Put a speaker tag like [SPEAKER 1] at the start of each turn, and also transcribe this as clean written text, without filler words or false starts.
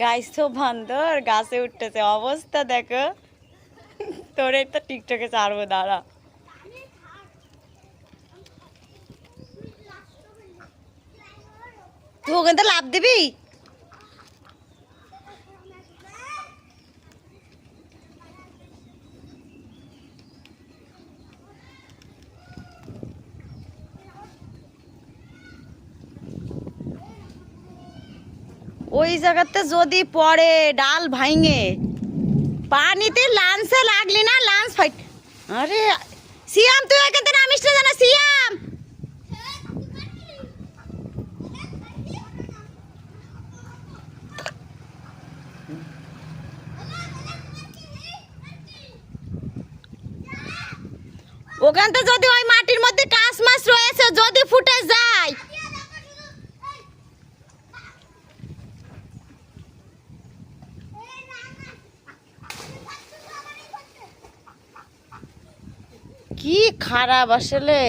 [SPEAKER 1] Guys তো বান্দর গাছে উঠতেছে, অবস্থা দেখো। তোরে তো টিকটকে ছাড়বো, দাঁড়া। তুই ওখান থেকে লাভ দিবি? ওই জায়গাতে যদি পড়ে ডাল ভাঙে, পানিতে লাঞ্চে লাগলি না, লাঞ্চ ফাইট। আরে সিয়াম, তুই ওইখান থেকে নামিস না, জানা সিয়াম। ওখানতে যদি ওই মাটির মধ্যে কাঁচ মাছ রয়েছে, যদি ফুটে যায়। কি খারাপ আসলে।